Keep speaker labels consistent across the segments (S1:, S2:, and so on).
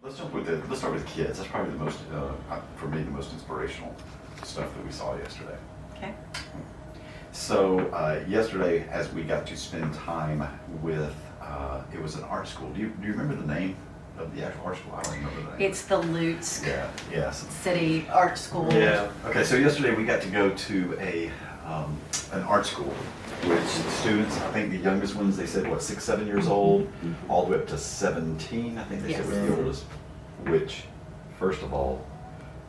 S1: Let's start with kids. That's probably the most, for me, the most inspirational stuff that we saw yesterday.
S2: Okay.
S1: So yesterday, as we got to spend time with, it was an art school. Do you remember the name of the actual art school? I don't remember the name.
S2: It's the Lutsk
S1: Yes.
S2: City Art School.
S1: Yeah. Okay. So yesterday we got to go to an art school, which students, I think the youngest ones, they said, what, 6, 7 years old, all the way up to 17, I think they said was the oldest. Which, first of all,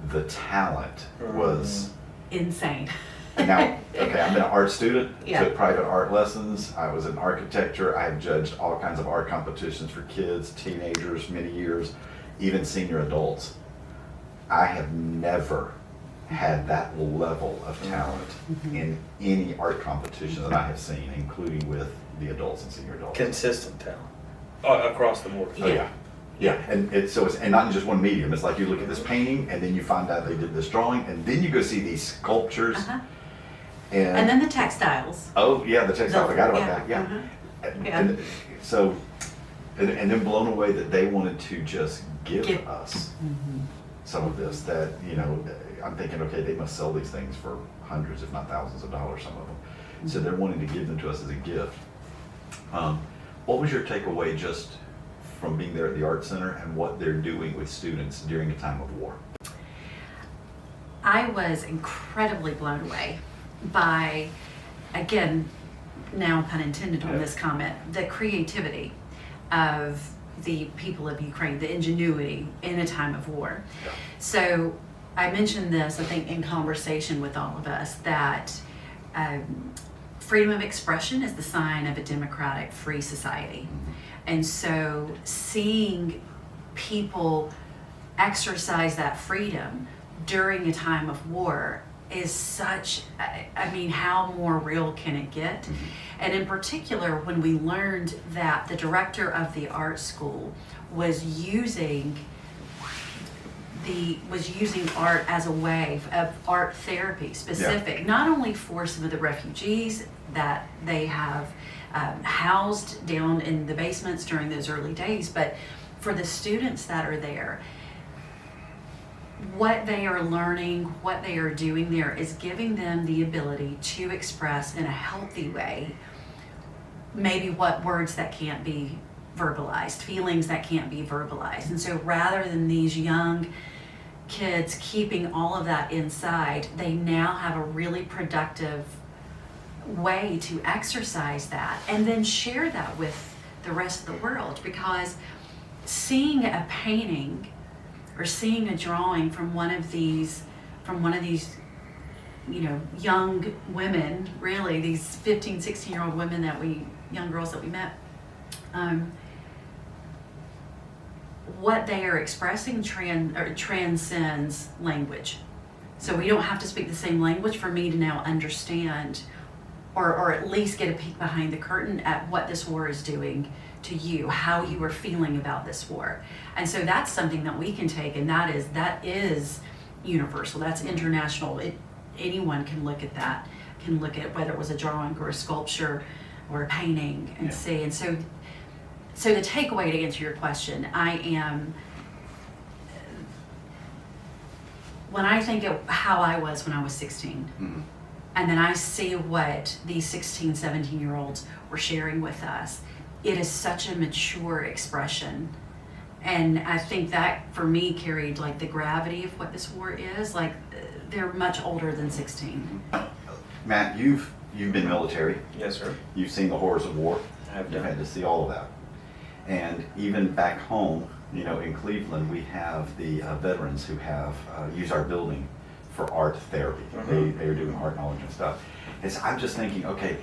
S1: the talent was
S2: insane.
S1: Now, okay, I'm an art student,
S2: Yeah.
S1: took private art lessons. I was in architecture. I have judged all kinds of art competitions for kids, teenagers, many years, even senior adults. I have never had that level of talent in any art competition that I have seen, including with the adults and senior adults.
S3: Consistent talent across the board.
S1: Oh, yeah. Yeah, and it's not in just one medium. It's like you look at this painting, and then you find out they did this drawing, and then you go see these sculptures.
S2: And then the textiles.
S1: Oh yeah, the textile. I forgot about that. Yeah. And so, and then blown away that they wanted to just give us some of this. That I'm thinking, okay, they must sell these things for hundreds, if not thousands of dollars. Some of them. So they're wanting to give them to us as a gift. What was your takeaway just from being there at the Art Center and what they're doing with students during a time of war?
S2: I was incredibly blown away by, again, now pun intended on this comment, the creativity of the people of Ukraine, the ingenuity in a time of war.
S1: Yeah.
S2: So I mentioned this, I think, in conversation with all of us, that freedom of expression is the sign of a democratic, free society. And so seeing people exercise that freedom during a time of war is such, I mean, how more real can it get? And in particular, when we learned that the director of the art school was using art as a way of art therapy specific, not only for some of the refugees that they have housed down in the basements during those early days, but for the students that are there. What they are learning, what they are doing there is giving them the ability to express in a healthy way maybe what words that can't be verbalized, feelings that can't be verbalized. And so rather than these young kids keeping all of that inside, they now have a really productive way to exercise that and then share that with the rest of the world, because seeing a painting or seeing a drawing from one of these young women, really these 15, 16-year-old women young girls that we met, what they are expressing transcends language. So we don't have to speak the same language for me to now understand or at least get a peek behind the curtain at what this war is doing to you, how you are feeling about this war. And so that's something that we can take, and that is universal, that's international. Anyone can look at that, can look at whether it was a drawing or a sculpture or a painting and see. And so the takeaway, to answer your question, when I think of how I was when I was 16, and then I see what these 16, 17-year-olds were sharing with us, it is such a mature expression. And I think that, for me, carried like the gravity of what this war is. Like, they're much older than 16.
S1: Matt, you've been military.
S3: Yes, sir.
S1: You've seen the horrors of war.
S3: I've
S1: You've had to see all of that. And even back home, in Cleveland, we have the veterans who have used our building for art therapy. They are doing art knowledge and stuff. And so I'm just thinking, okay,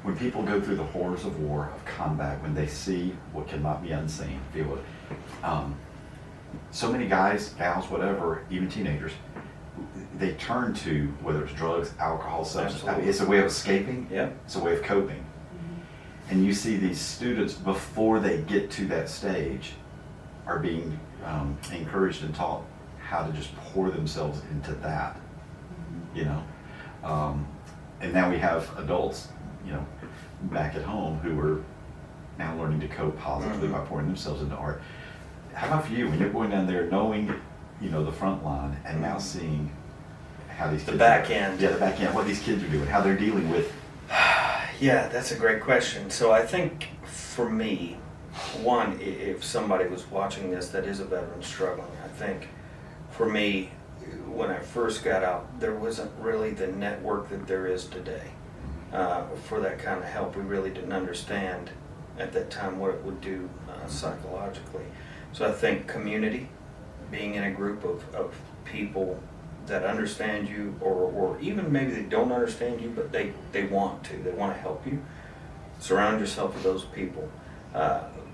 S1: when people go through the horrors of war, of combat, when they see what cannot be unseen, feel it. So many guys, gals, whatever, even teenagers, they turn to, whether it's drugs, alcohol, substance. It's a way of escaping.
S3: Yeah.
S1: It's a way of coping. And you see these students, before they get to that stage, are being encouraged and taught how to just pour themselves into that, and now we have adults, back at home who are now learning to cope positively by pouring themselves into art. how about for you, when you're going down there knowing, you know, the front line and now seeing how these
S3: The
S1: kids
S3: back
S1: are,
S3: end.
S1: Yeah, the back end, what these kids are doing, how they're dealing with.
S3: Yeah, that's a great question. So I think for me, one, if somebody was watching this that is a veteran struggling, I think for me, when I first got out, there wasn't really the network that there is today for that kind of help. We really didn't understand at that time what it would do psychologically. So I think community, being in a group of people that understand you, or even maybe they don't understand you, but they want to help you. Surround yourself with those people.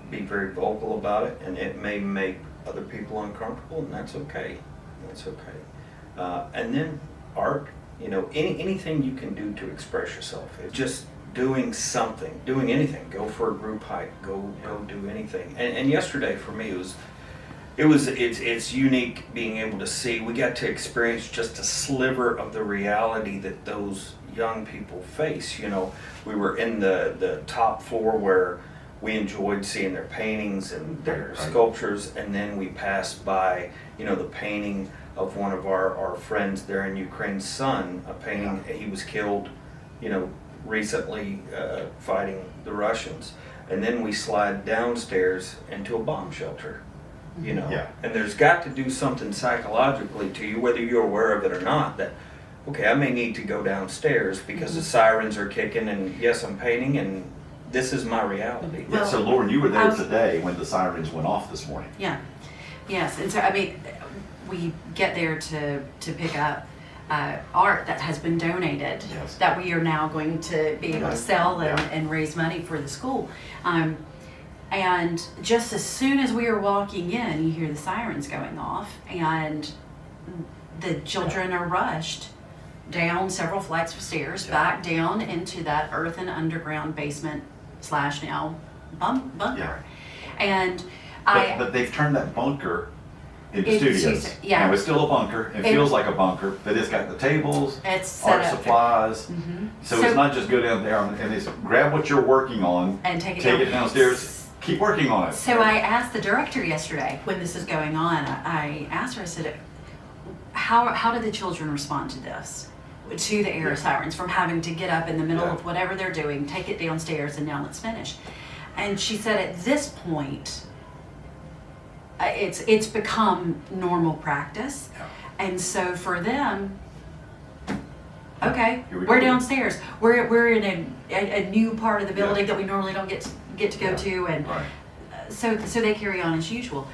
S3: Be very vocal about it, and it may make other people uncomfortable, and that's okay. That's okay. And then art, you know, anything you can do to express yourself. It's just doing something, doing anything. Go for a group hike. Go do anything. And yesterday for me it's unique being able to see. We got to experience just a sliver of the reality that those young people face. You know, we were in the top floor where we enjoyed seeing their paintings and their sculptures, and then we passed by, you know, the painting of one of our friends there in Ukraine's son, a painting. He was killed, you know, recently fighting the Russians. And then we slide downstairs into a bomb shelter. You know, and there's got to do something psychologically to you, whether you're aware of it or not, that, okay, I may need to go downstairs because the sirens are kicking, and yes, I'm painting, and this is my reality.
S1: Yeah, so Lauren, you were there today when the sirens went off this morning.
S2: Yeah, yes, and so I mean, we get there to pick up art that has been donated, that we are now going to be able to sell and raise money for the school. And just as soon as we are walking in, you hear the sirens going off, and the children are rushed down several flights of stairs, back down into that earthen underground basement / now bunker. And
S1: but they've turned that bunker into studios.
S2: Yeah.
S1: And it's still a bunker. It feels like a bunker, but it's got the tables,
S2: it's
S1: art
S2: set up.
S1: supplies. So it's not just go down there and it's grab what you're working on
S2: and take
S1: it downstairs. Keep working on it.
S2: So I asked the director yesterday when this is going on, I asked her, I said, how did the children respond to this? To the air sirens, from having to get up in the middle of whatever they're doing, take it downstairs, and now let's finish. And she said at this point, it's become normal practice. And so for them, okay, we're downstairs. We're in a new part of the building that we normally don't get to go to, and so they carry on as usual.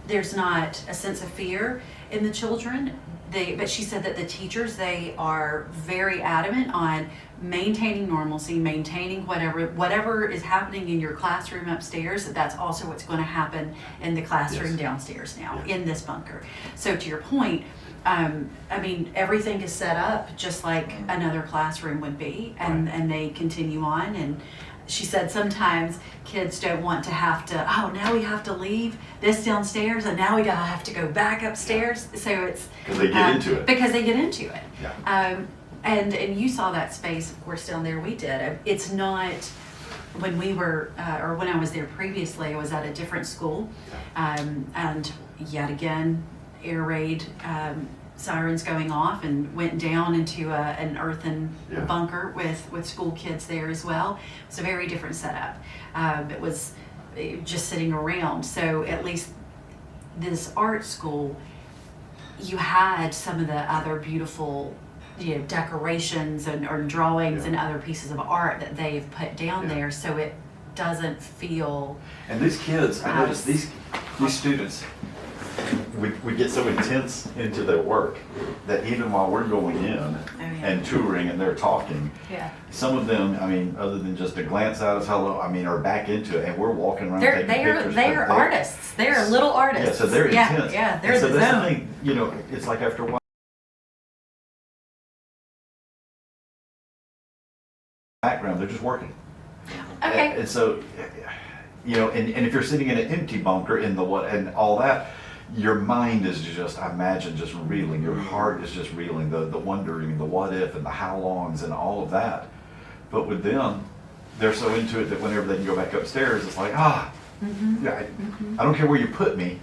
S2: There's not a sense of fear in the children. But she said that the teachers, they are very adamant on maintaining normalcy, maintaining whatever is happening in your classroom upstairs. That's also what's going to happen in the classroom downstairs now in this bunker. So to your point, I mean, everything is set up just like another classroom would be, and they continue on. And she said sometimes kids don't want to have to, now we have to leave this downstairs, and now we gotta have to go back upstairs. So it's
S1: because they get into it.
S2: Because they get into it.
S1: Yeah.
S2: And you saw that space, of course, down there. We did. It's not when we were, or when I was there previously. I was at a different school, and yet again, air raid. Sirens going off, and went down into an earthen bunker with school kids there as well. It's a very different setup. It was just sitting around. So at least this art school, you had some of the other beautiful, decorations or drawings and other pieces of art that they've put down there, so it doesn't feel.
S1: And these kids, I noticed these students. We get so intense into their work that even while we're going in and touring and they're talking, some of them, I mean, other than just a glance out as hello, I mean, are back into it, and we're walking around taking pictures.
S2: They're artists. They're little artists.
S1: Yeah, so they're intense.
S2: Yeah, they're
S1: so
S2: the
S1: that's
S2: zone.
S1: the thing, it's like after a while, background, they're just working.
S2: Okay.
S1: And so, and if you're sitting in an empty bunker in the and all that, your mind is just, I imagine, just reeling. Your heart is just reeling. The wondering, the what if, and the how longs, and all of that. But with them, they're so into it that whenever they can go back upstairs, it's like,
S2: Mhm.
S1: Yeah, I don't care where you put me,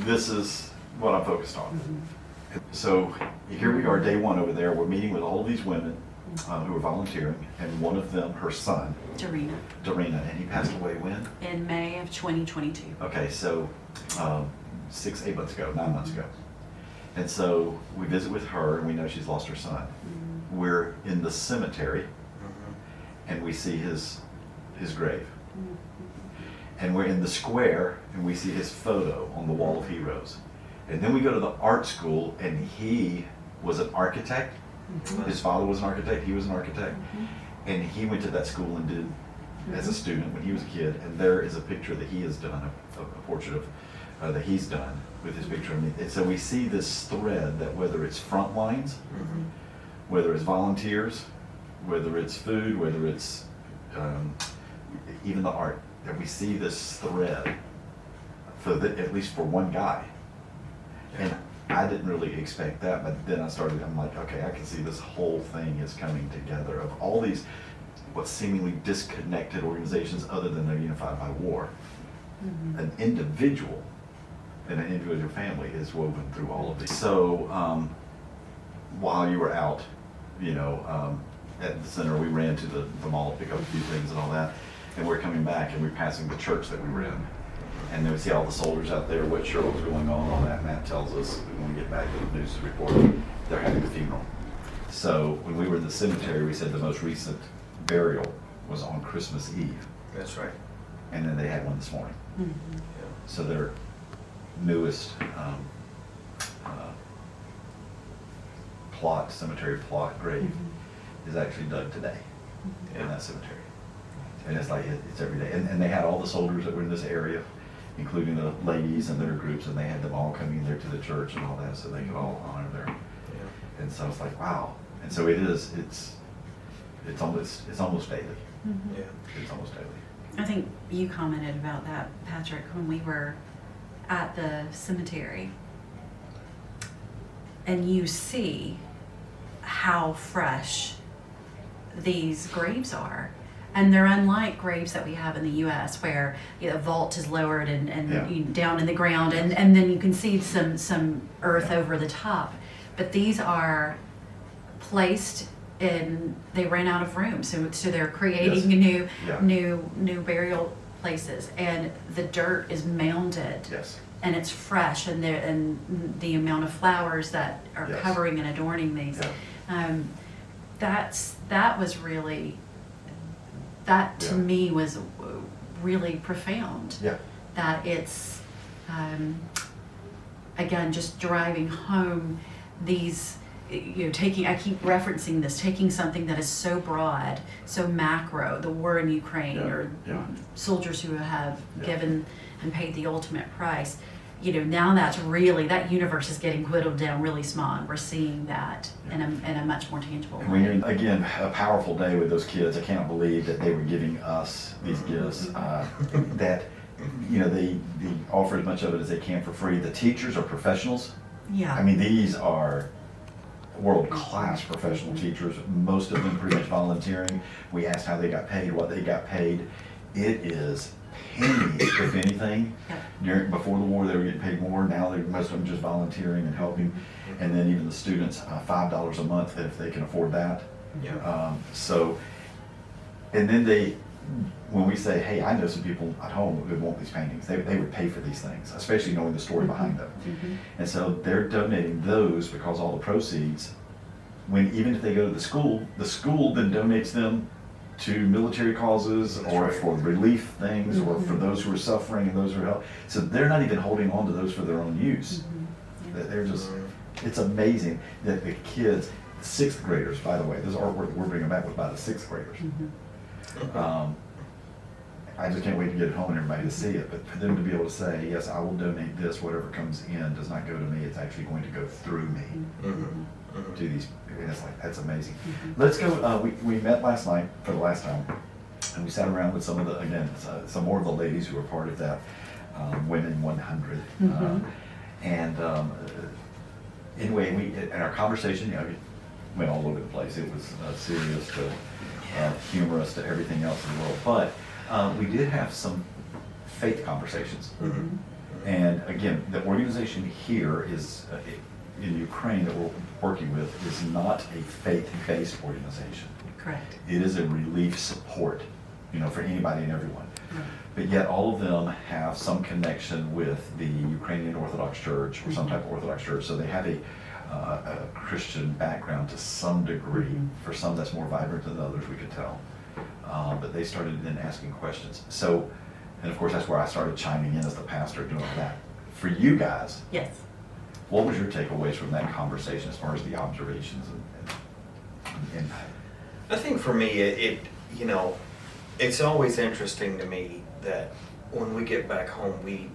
S1: this is what I'm focused on. So here we are, day one over there, we're meeting with all these women who are volunteering, and one of them, her son,
S2: Darina,
S1: and he passed away when?
S2: in May of 2022.
S1: Okay, so 6, 8 months ago, 9 months ago. And so we visit with her, and we know she's lost her son. We're in the cemetery, and we see his grave. And we're in the square, and we see his photo on the wall of heroes. And then we go to the art school, and he was an architect. His father was an architect, he was an architect. And he went to that school and did, as a student, when he was a kid. And there is a picture that he has done, a portrait of, that he's done with his picture. And so we see this thread that whether it's front lines, whether it's volunteers, whether it's food, whether it's even the art, that we see this thread for at least for one guy. And I didn't really expect that, but then I'm like, okay, I can see this whole thing is coming together of all these what seemingly disconnected organizations other than they're unified by war. An individual and an individual family is woven through all of these. So while you were out, at the center, we ran to the mall to pick up a few things and all that. And we're coming back and we're passing the church that we were in. And then we see all the soldiers out there, what sure was going on, all that. Matt tells us when we get back to the news report, they're having a funeral. So when we were in the cemetery, we said the most recent burial was on Christmas Eve.
S3: That's right.
S1: And then they had one this morning. So their newest cemetery plot grave is actually dug today in that cemetery. And it's like, it's every day. And they had all the soldiers that were in this area, including the ladies and their groups, and they had them all coming there to the church and all that so they could all honor their. And so it's like, wow. And so it's almost daily. It's almost daily.
S2: I think you commented about that, Patrick, when we were at the cemetery. And you see how fresh these graves are. And they're unlike graves that we have in the U.S. where a vault is lowered and down in the ground, and then you can see some earth over the top. But these are placed in, they ran out of room, so they're creating new burial places, and the dirt is mounded. And it's fresh, and the amount of flowers that are covering and adorning these. That was really. That to me was really profound. That it's, again, just driving home these, I keep referencing this, taking something that is so broad, so macro, the war in Ukraine, or soldiers who have given and paid the ultimate price. Now that's really, that universe is getting whittled down really small, and we're seeing that in a much more tangible way.
S1: Again, a powerful day with those kids. I cannot believe that they were giving us these gifts, that, they offer as much of it as they can for free. The teachers are professionals. I mean, these are world-class professional teachers, most of them pretty much volunteering. We asked how they got paid, what they got paid. It is pennies, if anything. Before the war, they were getting paid more. Now most of them just volunteering and helping. And then even the students, $5 a month if they can afford that. And then when we say, hey, I know some people at home who want these paintings, they would pay for these things, especially knowing the story behind them. And so they're donating those because all the proceeds, even if they go to the school then donates them to military causes or for relief things or for those who are suffering and those who are helped. So they're not even holding on to those for their own use. They're just, it's amazing that the kids, sixth graders, by the way, this artwork we're bringing back was by the sixth graders. I just can't wait to get it home and everybody to see it, but for them to be able to say, yes, I will donate this, whatever comes in does not go to me, it's actually going to go through me. To these, and it's like, that's amazing. Let's go, we met last night for the last time, and we sat around with some of some more of the ladies who were part of that Women 100. Anyway, in our conversation, it went all over the place. It was serious to humorous to everything else in the world. But we did have some faith conversations.
S3: Mhm.
S1: And again, the organization here is, in Ukraine that we're working with, is not a faith-based organization.
S2: Correct.
S1: It is a relief support, for anybody and everyone.
S2: Right.
S1: But yet all of them have some connection with the Ukrainian Orthodox Church or some type of Orthodox Church. So they have a Christian background to some degree.
S2: Mhm.
S1: For some that's more vibrant than others, we could tell. But they started then asking questions. So, and of course that's where I started chiming in as the pastor, doing all that. For you guys,
S2: Yes.
S1: what was your takeaways from that conversation as far as the observations and impact?
S3: I think for me, it's always interesting to me that when we get back home, we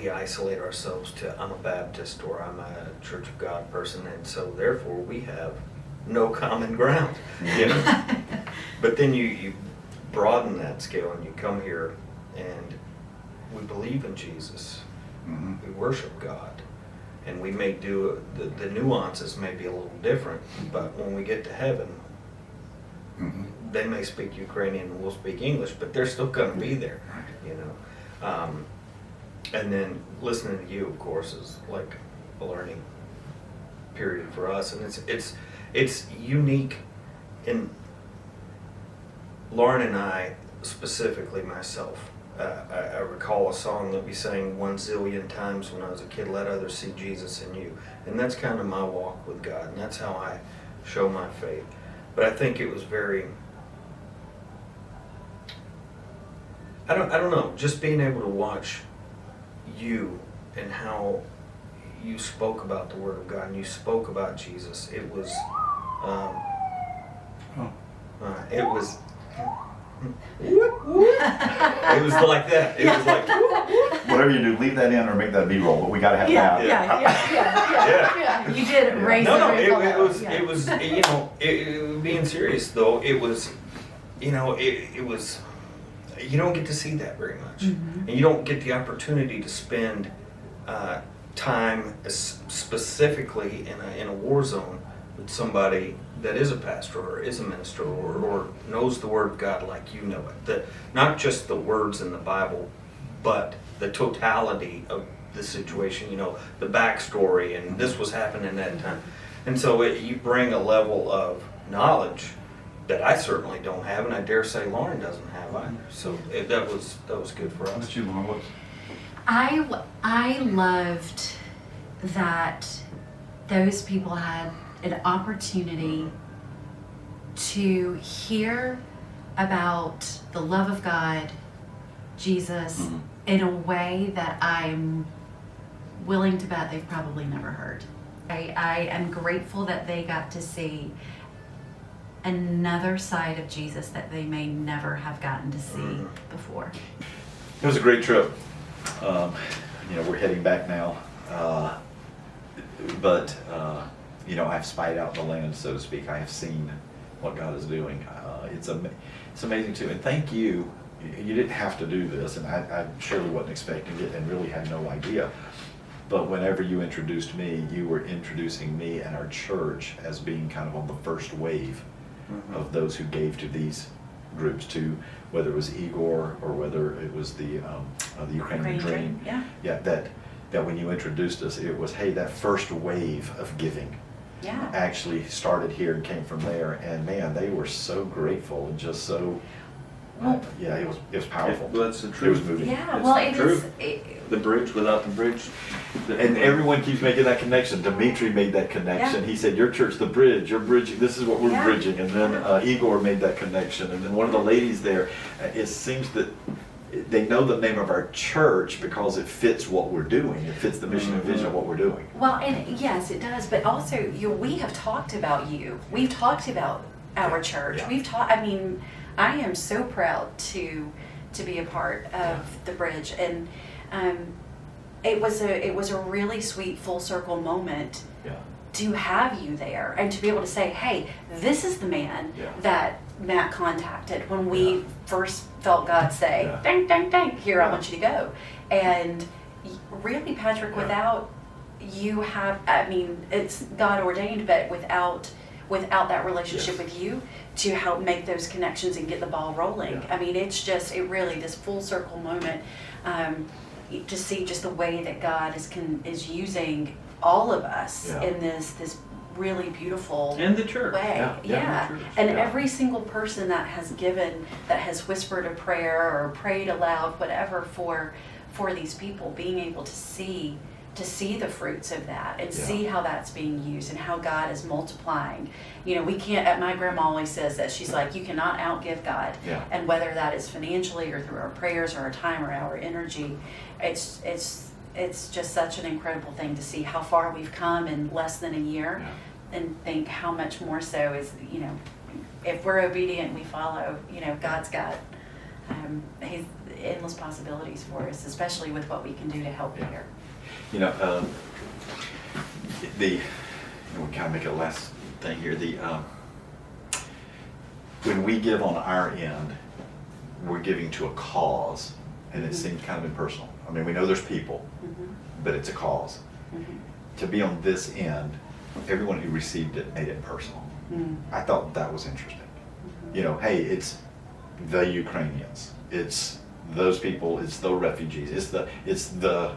S3: isolate ourselves to, I'm a Baptist or I'm a Church of God person, and so therefore we have no common ground, But then you broaden that scale and you come here and we believe in Jesus.
S1: Mhm.
S3: We worship God. And we may do, the nuances may be a little different, but when we get to heaven,
S1: Mhm.
S3: they may speak Ukrainian and we'll speak English, but they're still going to be there, And then listening to you, of course, is like a learning period for us, and it's unique. In Lauren and I, specifically myself, I recall a song that we sang 1,000,000,000 times when I was a kid, "Let others see Jesus in you," and that's kind of my walk with God, and that's how I show my faith. But I think it was very, I don't know, just being able to watch you and how you spoke about the Word of God and you spoke about Jesus. It was, it was like that. It was like,
S1: Whatever you do, leave that in or make that B-roll, but we gotta have
S2: Yeah,
S1: that.
S2: yeah. You did raise
S3: no,
S2: the roof on
S3: it
S2: that.
S3: was,
S2: Yeah.
S3: it was, being serious though, it was, it was, you don't get to see that very much.
S2: Mhm.
S3: And you don't get the opportunity to spend time specifically in a war zone with somebody that is a pastor or is a minister or knows the Word of God like you know it. Not just the words in the Bible, but the totality of the situation, the backstory, and this was happening at that time. And so you bring a level of knowledge that I certainly don't have, and I dare say Lauren doesn't have either. So that was good for
S1: How
S3: us.
S1: about you, Lauren? What's-
S2: I loved that those people had an opportunity to hear about the love of God, Jesus,
S1: Mhm.
S2: in a way that I'm willing to bet they've probably never heard. I am grateful that they got to see another side of Jesus that they may never have gotten to see before.
S1: It was a great trip. We're heading back now. But I've spied out the land, so to speak. I have seen what God is doing. It's amazing too. And thank you. You didn't have to do this, and I surely wasn't expecting it and really had no idea. But whenever you introduced me, you were introducing me and our church as being kind of on the first wave of those who gave to these groups, to whether it was Igor or whether it was the Ukrainian Dream.
S2: Yeah.
S1: That when you introduced us, it was, hey, that first wave of giving
S2: Yeah.
S1: actually started here and came from there. And man, they were so grateful and just so, it was powerful.
S4: Well, that's the
S1: It was
S4: truth.
S1: moving.
S2: Yeah,
S4: It's
S2: well,
S4: the
S2: it is.
S4: truth. The bridge, without the bridge.
S1: And everyone keeps making that connection. Dimitri made that connection.
S2: Yeah.
S1: He said, your church, the bridge, you're bridging, this is what we're
S2: Yeah.
S1: bridging. And then Igor made that connection. And then one of the ladies there, it seems that they know the name of our church because it fits what we're doing. It fits the mission and vision of what we're doing.
S2: Well, and yes, it does. But also, we have talked about you. We've talked about our church.
S1: Yeah.
S2: We've talked. I mean, I am so proud to be a part of the bridge, and it was a really sweet full circle moment
S1: Yeah.
S2: to have you there and to be able to say, hey, this is the man
S1: Yeah.
S2: that Matt contacted when we
S1: Yeah.
S2: first felt God say,
S1: Yeah.
S2: dang, dang, dang, here, I
S1: Yeah.
S2: want you to go. And really, Patrick,
S1: Yeah.
S2: without you it's God ordained, but without that relationship
S1: Yes.
S2: with you to help make those connections and get the ball rolling.
S1: Yeah.
S2: I mean, it really, this full circle moment, to see just the way that God is using all of us
S1: Yeah.
S2: in this really beautiful
S4: And the church.
S2: way.
S1: Yeah,
S2: Yeah.
S4: the church,
S2: And
S1: yeah.
S2: every single person that has given, that has whispered a prayer or prayed aloud, whatever, for these people, being able to see the fruits of that and
S1: Yeah.
S2: see how that's being used and how God is multiplying. You know, we can't, my grandma always says that, she's like, you cannot outgive God.
S1: Yeah.
S2: And whether that is financially or through our prayers or our time or our energy, it's just such an incredible thing to see how far we've come in less than a year.
S1: Yeah.
S2: And think how much more so is, you know, if we're obedient, we follow, you know, God's got he's endless possibilities for us, especially with what we can do to help
S1: Yeah.
S2: here.
S1: You know, we kind of make it a last thing here. When we give on our end, we're giving to a cause, and it
S2: Mhm.
S1: seems kind of impersonal. I mean, we know there's people,
S2: Mhm.
S1: but it's a cause.
S2: Mhm.
S1: To be on this end, everyone who received it made it personal.
S2: Mm.
S1: I thought that was interesting. You know, hey, it's the Ukrainians, it's those people, it's the refugees, it's the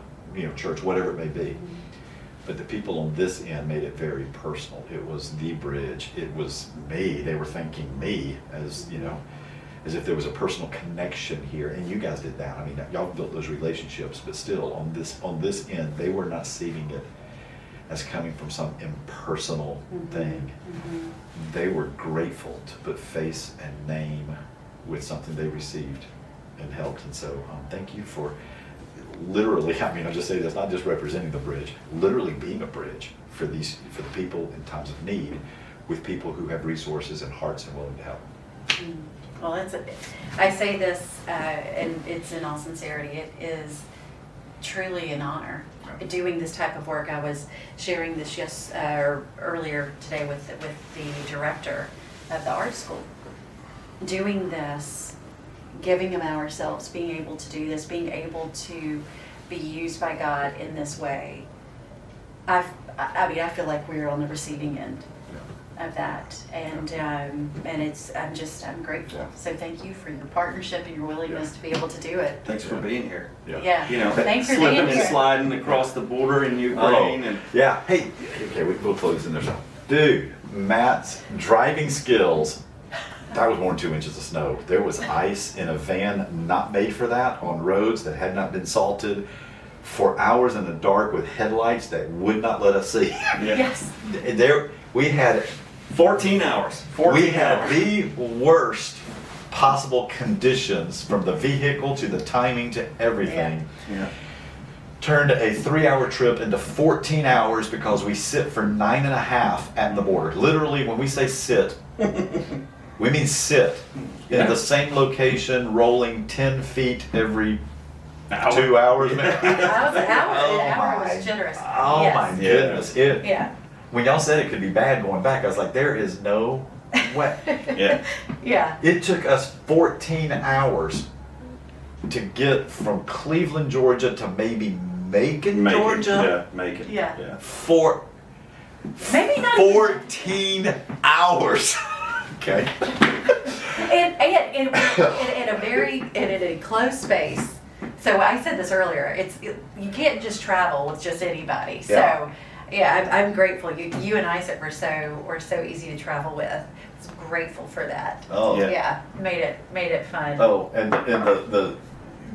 S1: church, whatever it may be. But the people on this end made it very personal. It was the bridge. It was me. They were thanking me as as if there was a personal connection here. And you guys did that. I mean, y'all built those relationships, but still on this end, they were not seeing it as coming from some impersonal thing.
S2: Mhm.
S1: They were grateful to put face and name with something they received and helped. And so thank you for literally, I mean, I'll just say that's not just representing the bridge, literally being a bridge for the people in times of need, with people who have resources and hearts and willing to help.
S2: Mm. Well, I say this, and it's in all sincerity, it is truly an honor doing this type of work. I was sharing this earlier today with the director of the art school. Doing this, giving of ourselves, being able to do this, being able to be used by God in this way. I feel like we're on the receiving end of that, and I'm grateful.
S1: Yeah.
S2: So thank you for your partnership and your willingness to be able to do it.
S3: Thanks for being here.
S2: Yeah.
S3: You know,
S2: Thanks for
S3: slipping
S2: being
S3: and
S2: here.
S3: sliding across the border in Ukraine, and
S1: Yeah. Hey, okay, we'll close in there. Dude, Matt's driving skills. That was more than 2 inches of snow. There was ice in a van not made for that on roads that had not been salted for hours in the dark with headlights that would not let us see.
S2: Yes.
S1: We had
S3: 14 hours. 14
S1: we had
S3: hours.
S1: the worst possible conditions, from the vehicle to the timing to everything.
S3: Yeah.
S1: Turned a 3-hour trip into 14 hours because we sit for 9.5 at the border. Literally, when we say sit, we mean sit in the same location, rolling 10 feet every 2 hours.
S2: An hour was generous.
S1: Oh
S2: Yes.
S1: my goodness.
S2: Yeah.
S1: When y'all said it could be bad going back, I was like, there is no way.
S3: Yeah.
S2: Yeah.
S1: It took us 14 hours to get from Cleveland, Georgia to maybe Macon,
S3: Make it.
S1: Georgia.
S3: Yeah, make it.
S2: Yeah.
S1: For
S2: Maybe not even-
S1: 14 hours. Okay.
S2: And in a closed space. So I said this earlier. You can't just travel with just anybody. So
S1: Yeah.
S2: yeah, I'm grateful. You and Isaac were so easy to travel with. I was grateful for that.
S1: Oh.
S2: Yeah, made it fun.
S1: Oh, and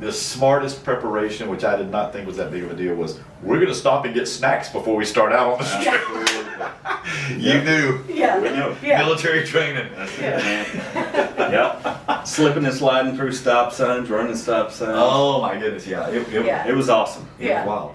S1: the smartest preparation, which I did not think was that big of a deal, was we're going to stop and get snacks before we start out on the trip. You knew.
S2: Yeah.
S3: We know.
S2: Yeah.
S1: Military training.
S3: That's it, man. Yep. Slipping and sliding through stop signs, running stop signs.
S1: Oh my goodness, yeah.
S2: Yeah.
S3: It was awesome.
S1: It
S2: Yeah.
S1: was wild.